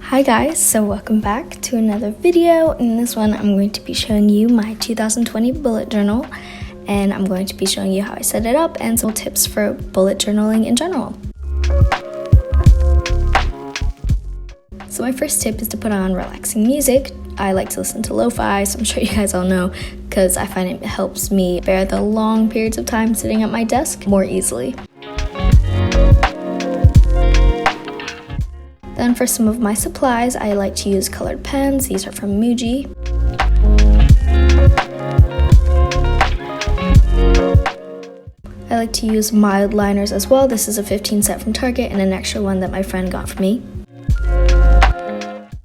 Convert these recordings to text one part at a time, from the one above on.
Hi guys, so welcome back to another video. In this one, I'm going to be showing you my 2020 bullet journal, and I'm going to be showing you how I set it up and some tips for bullet journaling in general. So my first tip is to put on relaxing music. I like to listen to lo-fi, so I'm sure you guys all know, because I find it helps me bear the long periods of time sitting at my desk more easily. Then for some of my supplies, I like to use colored pens. These are from Muji. I like to use mild liners as well. This is a 15 set from Target and an extra one that my friend got for me.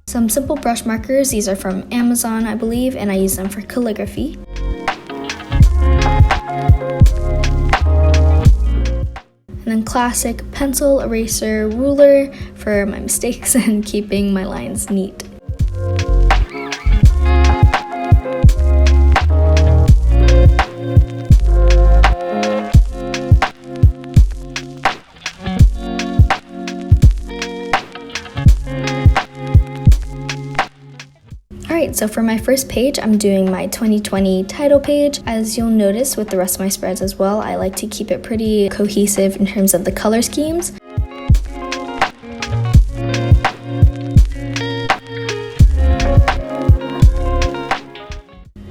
Some simple brush markers. These are from Amazon, I believe, and I use them for calligraphy. And then classic pencil, eraser, ruler for my mistakes and keeping my lines neat. Alright, so for my first page, I'm doing my 2020 title page. As you'll notice with the rest of my spreads as well, I like to keep it pretty cohesive in terms of the color schemes.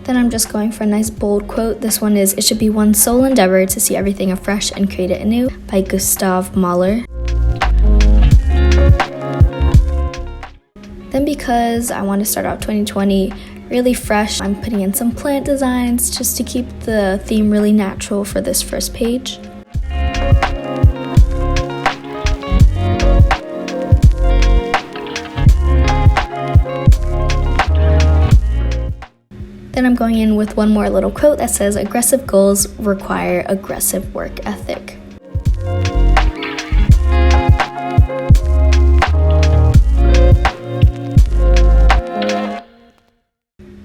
Then I'm just going for a nice bold quote. This one is, "It should be one's sole endeavor to see everything afresh and create it anew," by Gustav Mahler. Then because I want to start out 2020 really fresh, I'm putting in some plant designs just to keep the theme really natural for this first page. Then I'm going in with one more little quote that says, "Aggressive goals require aggressive work ethic."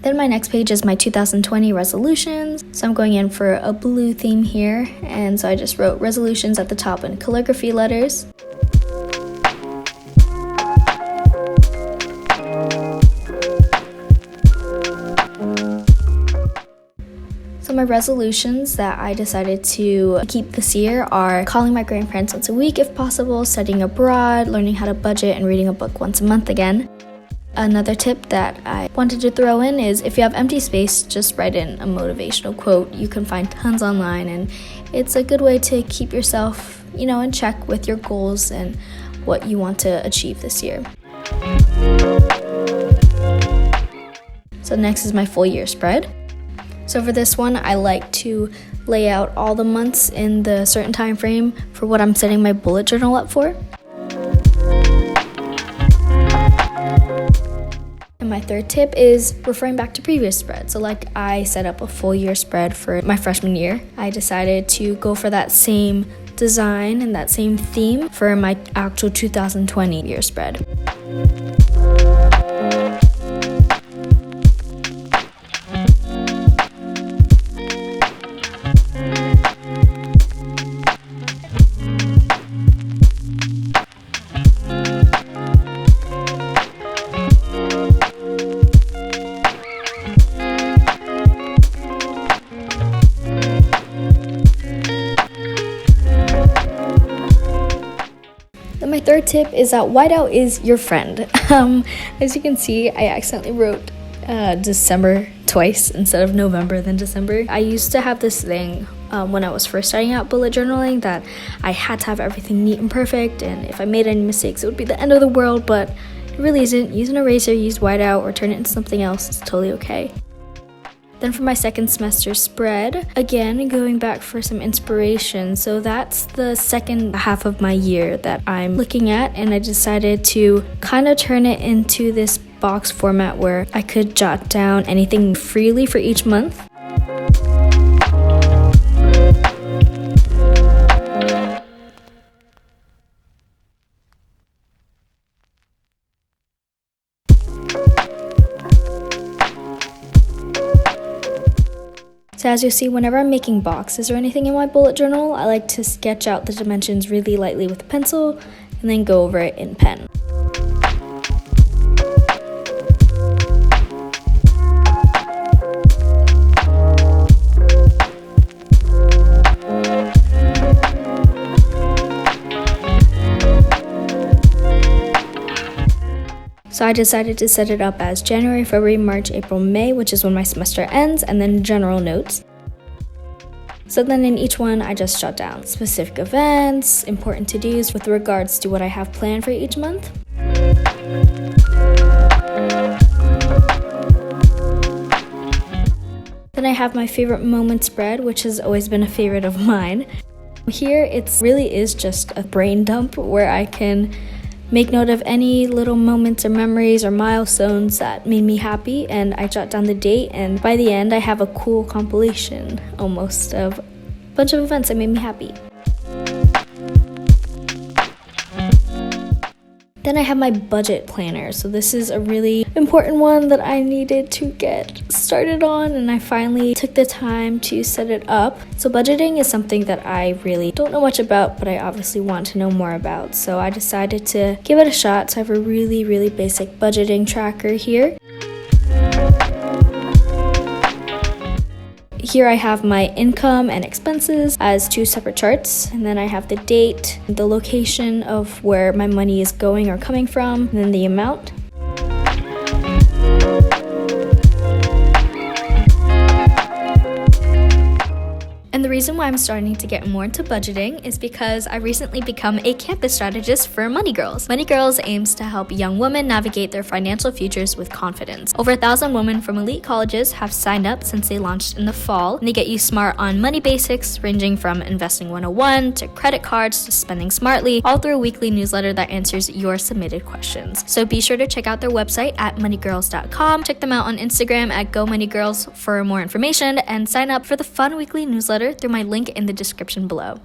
Then my next page is my 2020 resolutions. So I'm going in for a blue theme here, and so I just wrote resolutions at the top in calligraphy letters. So my resolutions that I decided to keep this year are calling my grandparents once a week if possible, studying abroad, learning how to budget, and reading a book once a month again. Another tip that I wanted to throw in is if you have empty space, just write in a motivational quote. You can find tons online, and it's a good way to keep yourself, in check with your goals and what you want to achieve this year. So next is my full year spread. So for this one, I like to lay out all the months in the certain time frame for what I'm setting my bullet journal up for. And my third tip is referring back to previous spreads. So like I set up a full year spread for my freshman year. I decided to go for that same design and that same theme for my actual 2020 year spread. My third tip is that whiteout is your friend. As you can see, I accidentally wrote December twice instead of November then December. I used to have this thing when I was first starting out bullet journaling that I had to have everything neat and perfect, and if I made any mistakes it would be the end of the world, but it really isn't. Use an eraser, use whiteout, or turn it into something else. It's totally okay. Then for my second semester spread, again, going back for some inspiration. So that's the second half of my year that I'm looking at, and I decided to kind of turn it into this box format where I could jot down anything freely for each month. So as you see, whenever I'm making boxes or anything in my bullet journal, I like to sketch out the dimensions really lightly with a pencil and then go over it in pen. So I decided to set it up as January, February, March, April, May, which is when my semester ends, and then general notes. So then in each one, I just jot down specific events, important to-dos with regards to what I have planned for each month. Then I have my favorite moment spread, which has always been a favorite of mine. Here, it really is just a brain dump where I can make note of any little moments or memories or milestones that made me happy, and I jot down the date, and by the end I have a cool compilation almost of a bunch of events that made me happy. Then I have my budget planner. So this is a really important one that I needed to get started on, and I finally took the time to set it up. So budgeting is something that I really don't know much about, but I obviously want to know more about. So I decided to give it a shot. So I have a really basic budgeting tracker here. Here I have my income and expenses as two separate charts, and then I have the date, the location of where my money is going or coming from, and then the amount. And the reason why I'm starting to get more into budgeting is because I recently become a campus strategist for MONEYGIRLS. MONEYGIRLS aims to help young women navigate their financial futures with confidence. Over 1,000 women from elite colleges have signed up since they launched in the fall, and they get you smart on money basics ranging from investing 101 to credit cards to spending smartly, all through a weekly newsletter that answers your submitted questions. So be sure to check out their website at moneygirls.com, check them out on Instagram at GoMoneyGirls for more information, and sign up for the fun weekly newsletter through my link in the description below.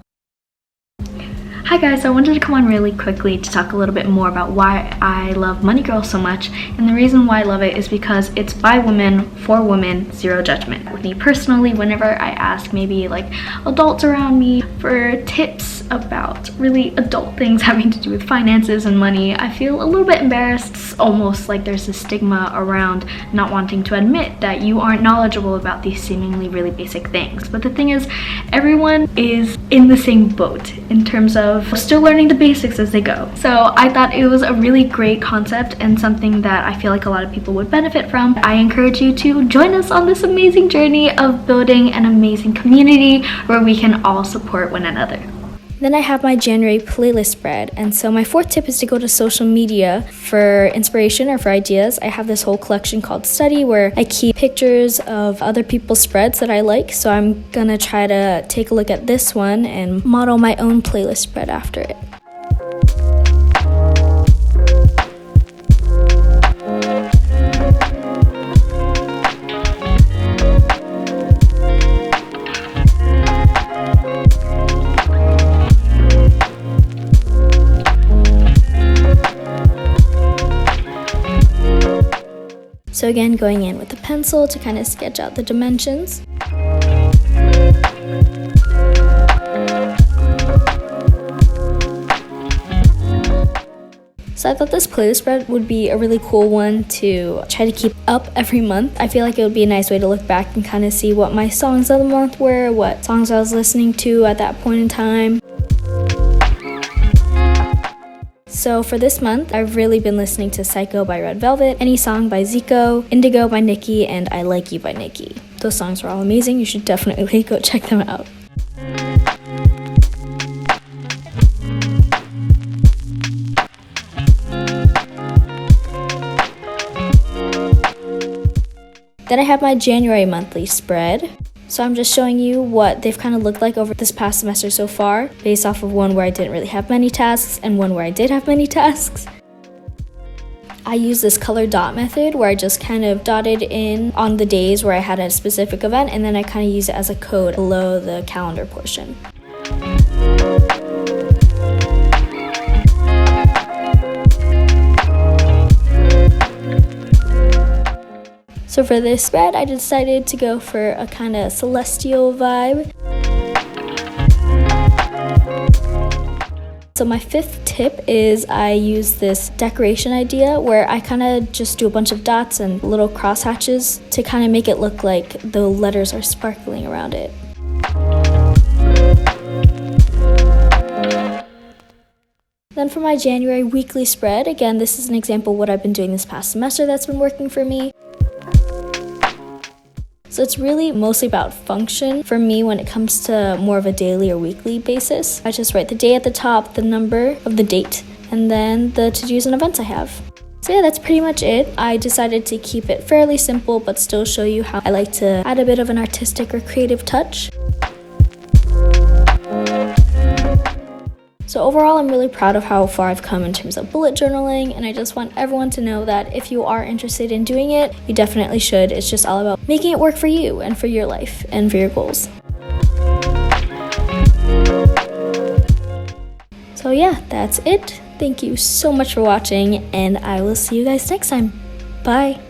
Hi guys, I wanted to come on really quickly to talk a little bit more about why I love MONEYGIRLS so much, and the reason why I love it is because it's by women, for women, zero judgment. With me personally, whenever I ask maybe like adults around me for tips about really adult things having to do with finances and money, I feel a little bit embarrassed. It's almost like there's a stigma around not wanting to admit that you aren't knowledgeable about these seemingly really basic things. But the thing is, everyone is in the same boat in terms of still learning the basics as they go. So I thought it was a really great concept and something that I feel like a lot of people would benefit from. I encourage you to join us on this amazing journey of building an amazing community where we can all support one another. Then I have my January playlist spread, and so my fourth tip is to go to social media for inspiration or for ideas. I have this whole collection called Study where I keep pictures of other people's spreads that I like, so I'm gonna try to take a look at this one and model my own playlist spread after it. So again, going in with a pencil to kind of sketch out the dimensions. So I thought this playlist spread would be a really cool one to try to keep up every month. I feel like it would be a nice way to look back and kind of see what my songs of the month were, what songs I was listening to at that point in time. So for this month, I've really been listening to Psycho by Red Velvet, Any Song by Zico, Indigo by Nicki, and I Like You by Nicki. Those songs are all amazing. You should definitely go check them out. Then I have my January monthly spread. So I'm just showing you what they've kind of looked like over this past semester so far, based off of one where I didn't really have many tasks and one where I did have many tasks. I use this color dot method where I just kind of dotted in on the days where I had a specific event, and then I kind of use it as a code below the calendar portion. So for this spread, I decided to go for a kind of celestial vibe. So my fifth tip is I use this decoration idea where I kind of just do a bunch of dots and little crosshatches to kind of make it look like the letters are sparkling around it. Then for my January weekly spread, again, this is an example of what I've been doing this past semester that's been working for me. So it's really mostly about function for me when it comes to more of a daily or weekly basis. I just write the day at the top, the number of the date, and then the to-dos and events I have. So yeah, that's pretty much it. I decided to keep it fairly simple but still show you how I like to add a bit of an artistic or creative touch. So overall, I'm really proud of how far I've come in terms of bullet journaling, and I just want everyone to know that if you are interested in doing it, you definitely should. It's just all about making it work for you and for your life and for your goals. So yeah, that's it. Thank you so much for watching, and I will see you guys next time. Bye!